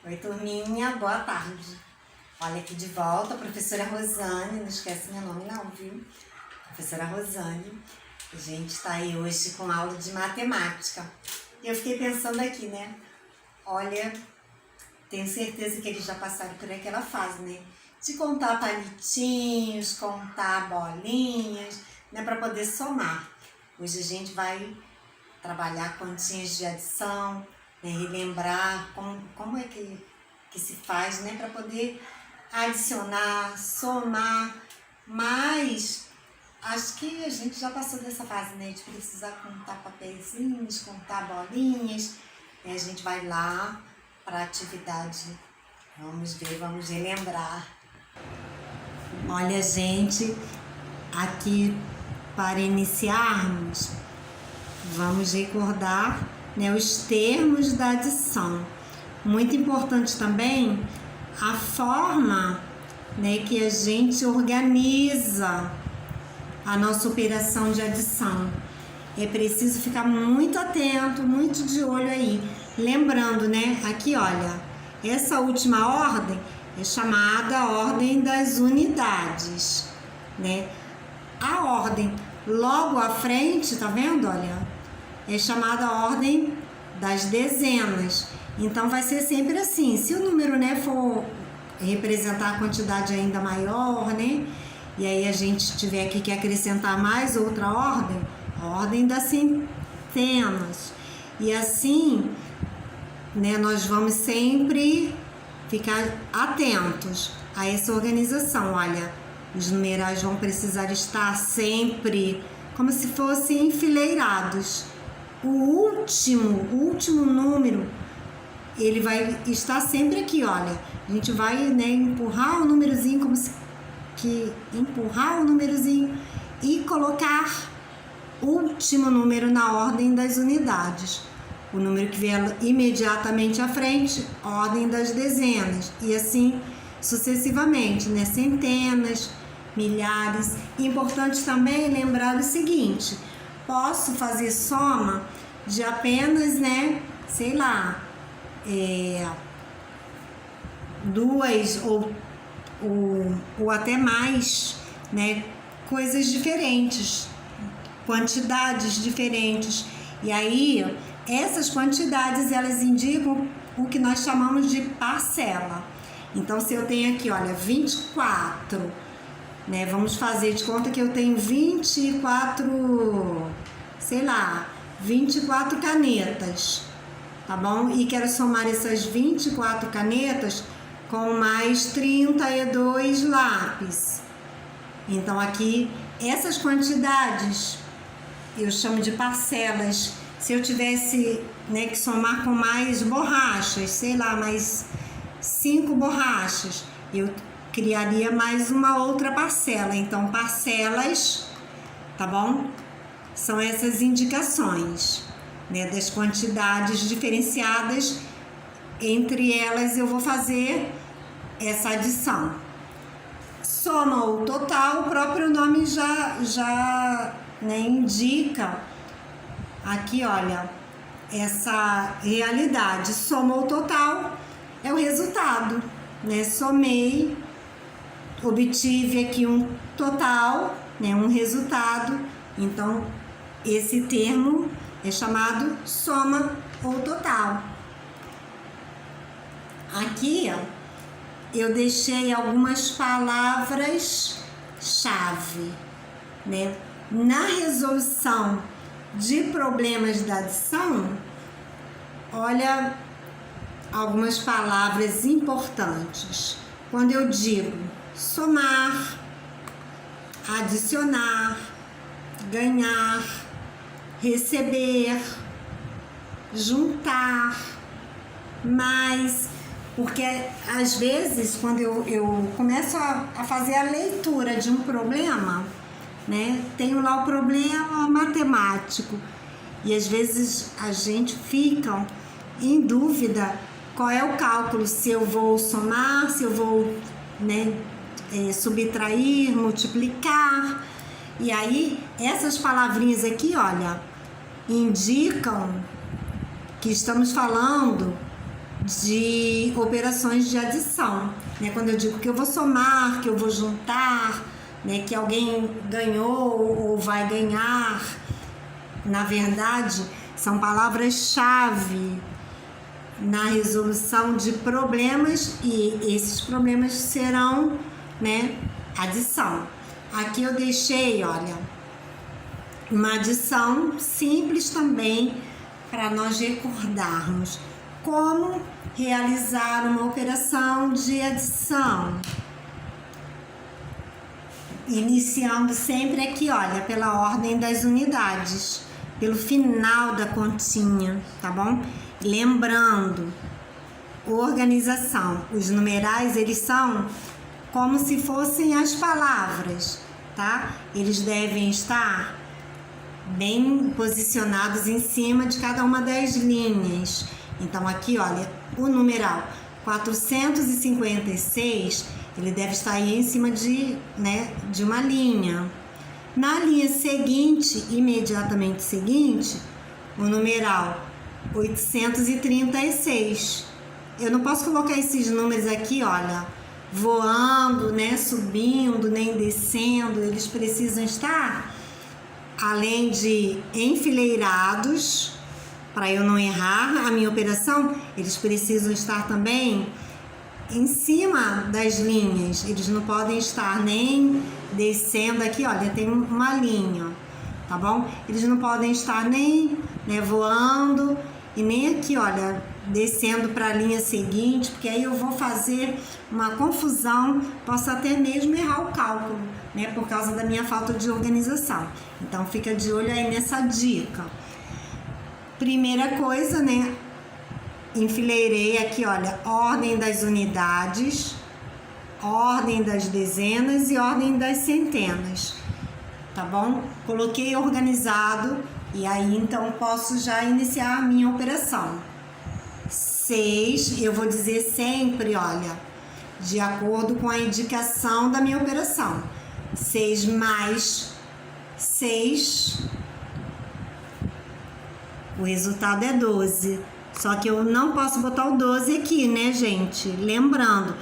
Oi, turminha, boa tarde. Olha aqui de volta, a professora Rosane, não esquece meu nome não, viu? Professora Rosane. A gente tá aí hoje com aula de matemática. E eu fiquei pensando aqui, né? Olha, tenho certeza que eles já passaram por aquela fase, né? De contar palitinhos, contar bolinhas, né? Para poder somar. Hoje a gente vai trabalhar continhas de adição, né? Relembrar como é que se faz, né? Para poder adicionar, somar, mas acho que a gente já passou dessa fase, né? De precisar contar papeizinhos, contar bolinhas. E a gente vai lá para a atividade. Vamos ver, vamos relembrar. Olha, gente, aqui para iniciarmos, vamos recordar, né, os termos da adição. Muito importante também a forma, né, que a gente organiza a nossa operação de adição. É preciso ficar muito atento, muito de olho aí. Lembrando, né, aqui olha, essa última ordem é chamada ordem das unidades, né? A ordem logo à frente, tá vendo, olha, é chamada ordem das dezenas. Então vai ser sempre assim, se o número, né, for representar a quantidade ainda maior, né, e aí a gente tiver aqui que acrescentar mais outra ordem, a ordem das centenas. E assim, né, nós vamos sempre ficar atentos a essa organização. Olha, os numerais vão precisar estar sempre como se fossem enfileirados. O último número, ele vai estar sempre aqui, olha. A gente vai, né, empurrar o númerozinho, como se que empurrar o númerozinho e colocar o último número na ordem das unidades. O número que vier imediatamente à frente, ordem das dezenas. E assim sucessivamente, né? Centenas, milhares. Importante também lembrar o seguinte: posso fazer soma de apenas, né? Sei lá, duas ou até mais, né? Coisas diferentes, quantidades diferentes. E aí, essas quantidades, elas indicam o que nós chamamos de parcela. Então, se eu tenho aqui, olha, 24, né? Vamos fazer de conta que eu tenho 24, sei lá, 24 canetas, tá bom? E quero somar essas 24 canetas com mais 32 lápis. Então, aqui, essas quantidades eu chamo de parcelas. Se eu tivesse, né, que somar com mais borrachas, sei lá, mais 5 borrachas, eu criaria mais uma outra parcela. Então, parcelas, tá bom? São essas indicações, né, das quantidades diferenciadas. Entre elas, eu vou fazer essa adição. Soma ou total, o próprio nome já né, indica aqui, olha, essa realidade. Soma ou total é o resultado, né? Somei, obtive aqui um total, né, um resultado. Então, esse termo é chamado soma ou total. Aqui, ó, eu deixei algumas palavras-chave, né? Na resolução de problemas da adição, olha algumas palavras importantes. Quando eu digo somar, adicionar, ganhar, receber, juntar, mais, porque às vezes quando eu começo a fazer a leitura de um problema, né, tenho lá o problema matemático e às vezes a gente fica em dúvida qual é o cálculo, se eu vou somar, se eu vou, né, subtrair, multiplicar. E aí essas palavrinhas aqui, olha, indicam que estamos falando de operações de adição, né? Quando eu digo que eu vou somar, que eu vou juntar, né? Que alguém ganhou ou vai ganhar, na verdade, são palavras-chave na resolução de problemas, e esses problemas serão, né, adição. Aqui eu deixei, olha, uma adição simples também para nós recordarmos como realizar uma operação de adição. Iniciando sempre aqui, olha, pela ordem das unidades, pelo final da continha, tá bom? Lembrando, organização, os numerais, eles são como se fossem as palavras, tá? Eles devem estar bem posicionados em cima de cada uma das linhas. Então aqui, olha, o numeral 456, ele deve estar aí em cima de uma linha. Na linha seguinte, imediatamente seguinte, o numeral 836. Eu não posso colocar esses números aqui, olha, voando, né, subindo, nem descendo. Eles precisam estar, além de enfileirados, para eu não errar a minha operação, eles precisam estar também em cima das linhas. Eles não podem estar nem descendo aqui, olha, tem uma linha, tá bom? Eles não podem estar nem, né, voando e nem aqui, olha, descendo para a linha seguinte, porque aí eu vou fazer uma confusão, posso até mesmo errar o cálculo, né, por causa da minha falta de organização. Então fica de olho aí nessa dica. Primeira coisa, né, enfileirei aqui, olha, ordem das unidades, ordem das dezenas e ordem das centenas, tá bom? Coloquei organizado e aí então posso já iniciar a minha operação. 6, eu vou dizer sempre, olha, de acordo com a indicação da minha operação. 6 mais 6, o resultado é 12. Só que eu não posso botar o 12 aqui, né, gente? Lembrando,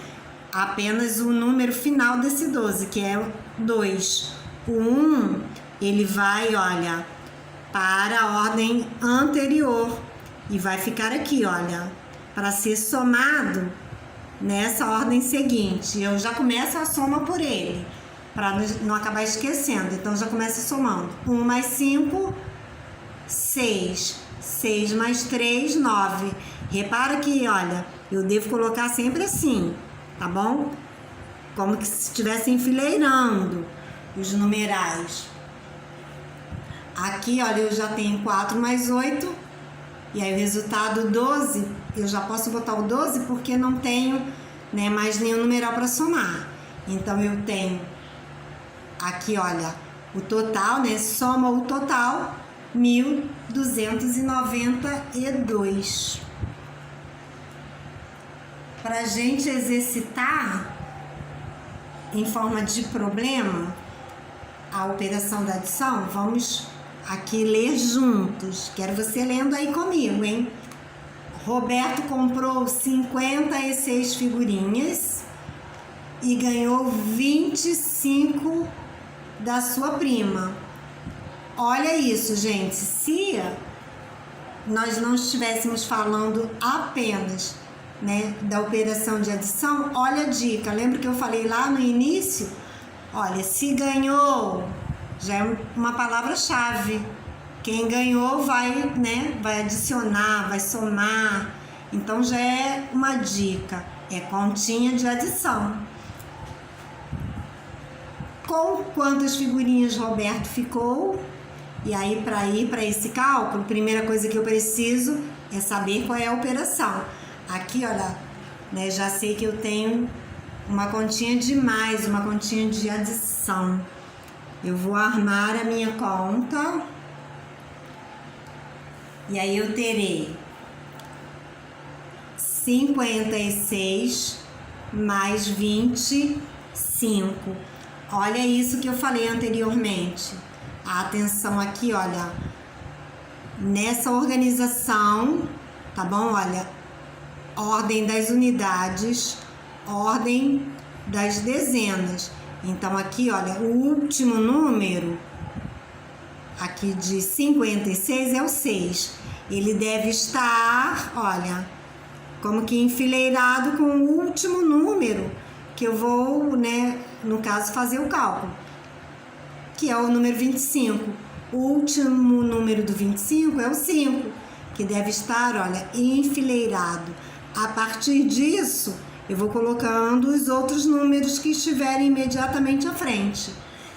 apenas o número final desse 12, que é 2. O 1, ele vai, olha, para a ordem anterior e vai ficar aqui, olha, para ser somado nessa ordem seguinte. Eu já começo a soma por ele, para não acabar esquecendo. Então, já começo somando. 1 mais 5, 6. 6 mais 3, 9. Repara que, olha, eu devo colocar sempre assim, tá bom? Como que se estivesse enfileirando os numerais. Aqui, olha, eu já tenho 4 mais 8. E aí o resultado 12, eu já posso botar o 12 porque não tenho, né, mais nenhum numeral para somar. Então eu tenho aqui, olha, o total, né, soma o total, 1.292. Para a gente exercitar em forma de problema a operação da adição, vamos aqui ler juntos. Quero você lendo aí comigo, hein? Roberto comprou 56 figurinhas e ganhou 25 da sua prima. Olha isso, gente. Se nós não estivéssemos falando apenas, né, da operação de adição, olha a dica. Lembra que eu falei lá no início? Olha, se ganhou, já é uma palavra-chave. Quem ganhou vai, né, vai adicionar, vai somar. Então já é uma dica. É continha de adição. Com quantas figurinhas Roberto ficou? E aí, para ir para esse cálculo, primeira coisa que eu preciso é saber qual é a operação. Aqui, olha, né, já sei que eu tenho uma continha de mais, uma continha de adição. Eu vou armar a minha conta. E aí eu terei 56 mais 25. Olha isso que eu falei anteriormente. A atenção aqui, olha, nessa organização, tá bom? Olha, ordem das unidades, ordem das dezenas. Então aqui, olha, o último número aqui de 56 é o 6. Ele deve estar, olha, como que enfileirado com o último número que eu vou, né, no caso, fazer o cálculo, que é o número 25. O último número do 25 é o 5, que deve estar, olha, enfileirado. A partir disso, eu vou colocando os outros números que estiverem imediatamente à frente.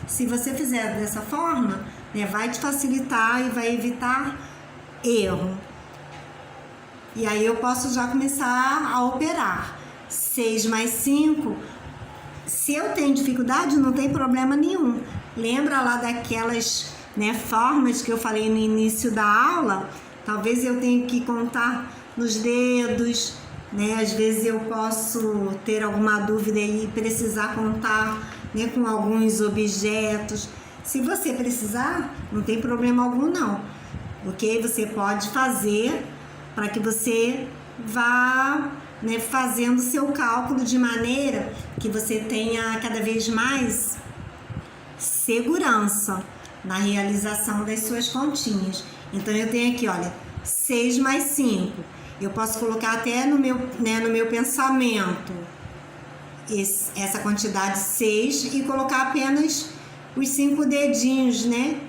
Se você fizer dessa forma, né, vai te facilitar e vai evitar erro. E aí eu posso já começar a operar. 6 mais 5, se eu tenho dificuldade, não tem problema nenhum. Lembra lá daquelas, né, formas que eu falei no início da aula? Talvez eu tenha que contar nos dedos, né? Às vezes eu posso ter alguma dúvida e precisar contar, né, com alguns objetos. Se você precisar, não tem problema algum não. Ok? Você pode fazer para que você vá, né, fazendo seu cálculo de maneira que você tenha cada vez mais segurança na realização das suas continhas. Então eu tenho aqui, olha, 6 mais 5. Eu posso colocar até no meu pensamento essa quantidade 6 e colocar apenas os 5 dedinhos, né,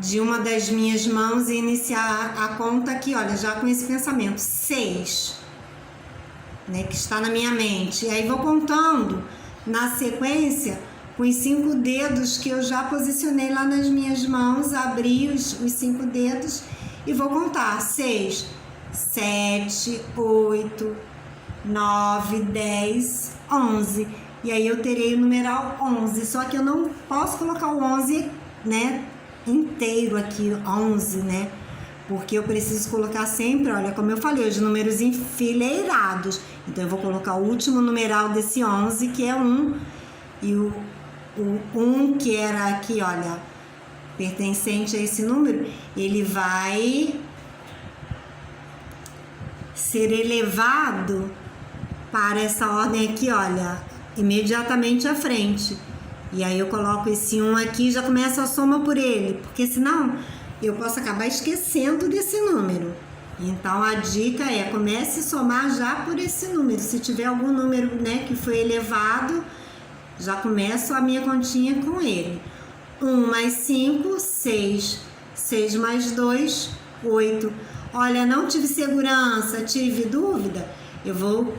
de uma das minhas mãos e iniciar a conta aqui, olha, já com esse pensamento 6, né, que está na minha mente. E aí vou contando na sequência com os 5 dedos que eu já posicionei lá nas minhas mãos, abri os 5 dedos e vou contar 6, 7, 8, 9, 10, 11. E aí eu terei o numeral 11, só que eu não posso colocar o 11, né, inteiro aqui, 11, né? Porque eu preciso colocar sempre, olha, como eu falei, os números enfileirados. Então eu vou colocar o último numeral desse 11, que é 1, e o 1 que era aqui, olha, pertencente a esse número, ele vai ser elevado para essa ordem aqui, olha, imediatamente à frente. E aí eu coloco esse 1 aqui e já começo a soma por ele, porque senão eu posso acabar esquecendo desse número. Então a dica é, comece a somar já por esse número. Se tiver algum número, né, que foi elevado, já começo a minha continha com ele. 1 mais 5, 6. 6 mais 2, 8. Olha, não tive segurança, tive dúvida, eu vou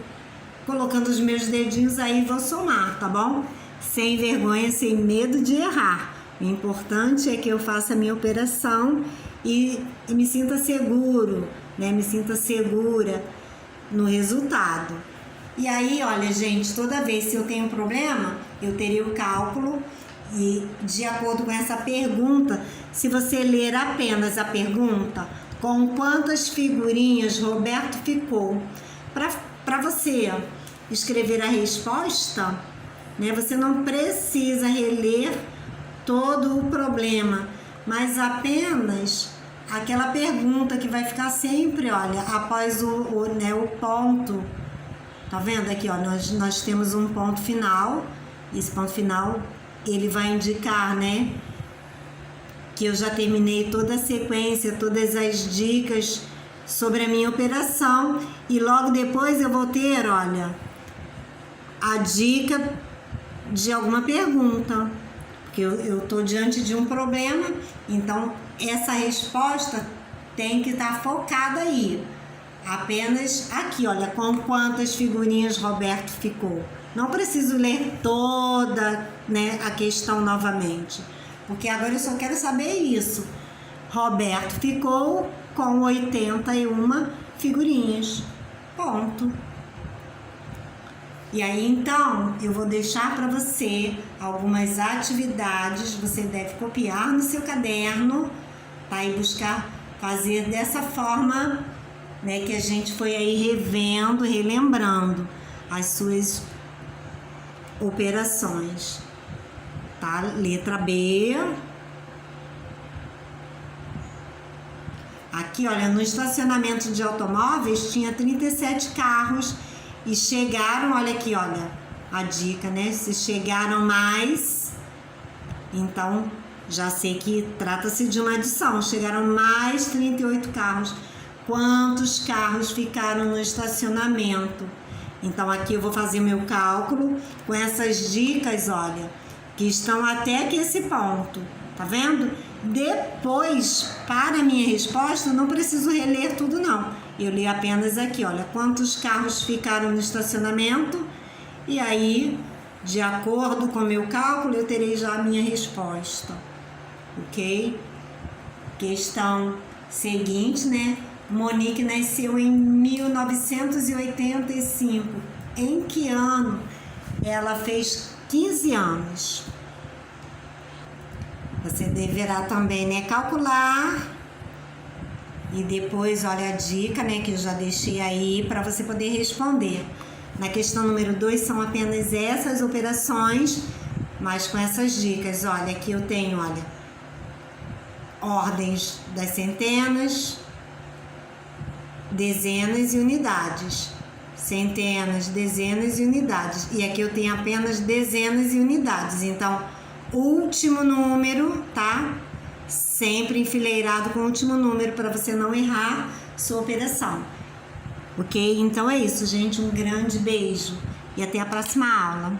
colocando os meus dedinhos aí e vou somar, tá bom? Sem vergonha, sem medo de errar. O importante é que eu faça a minha operação e me sinta seguro, né? Me sinta segura no resultado. E aí, olha, gente, toda vez que eu tenho um problema, eu terei o cálculo e, de acordo com essa pergunta, se você ler apenas a pergunta, com quantas figurinhas Roberto ficou, para você escrever a resposta, né, você não precisa reler todo o problema, mas apenas aquela pergunta que vai ficar sempre, olha, após o ponto. Tá vendo aqui, ó, nós temos um ponto final. Esse ponto final, ele vai indicar, né, que eu já terminei toda a sequência, todas as dicas sobre a minha operação, e logo depois eu vou ter, olha, a dica de alguma pergunta, porque eu tô diante de um problema, então essa resposta tem que estar focada aí. Apenas aqui, olha, com quantas figurinhas Roberto ficou. Não preciso ler toda, né, a questão novamente, porque agora eu só quero saber isso. Roberto ficou com 81 figurinhas. Ponto. E aí, então, eu vou deixar para você algumas atividades. Você deve copiar no seu caderno, tá? E buscar fazer dessa forma, né, que a gente foi aí revendo, relembrando as suas operações, tá? Letra B. Aqui, olha, no estacionamento de automóveis tinha 37 carros e chegaram, olha aqui, olha, a dica, né? Se chegaram mais, então já sei que trata-se de uma adição. Chegaram mais 38 carros. Quantos carros ficaram no estacionamento? Então aqui eu vou fazer meu cálculo com essas dicas, olha, que estão até aqui esse ponto, tá vendo? Depois, para a minha resposta, eu não preciso reler tudo não. Eu li apenas aqui, olha, quantos carros ficaram no estacionamento e aí, de acordo com o meu cálculo, eu terei já a minha resposta, ok? Questão seguinte, né? Monique nasceu em 1985. Em que ano ela fez 15 anos? Você deverá também, né, calcular. E depois, olha a dica, né, que eu já deixei aí para você poder responder. Na questão número 2 são apenas essas operações, mas com essas dicas. Olha, aqui eu tenho, olha, ordens das centenas, dezenas e unidades. Centenas, dezenas e unidades. E aqui eu tenho apenas dezenas e unidades. Então, último número, tá? Sempre enfileirado com o último número para você não errar sua operação. Ok? Então é isso, gente. Um grande beijo e até a próxima aula.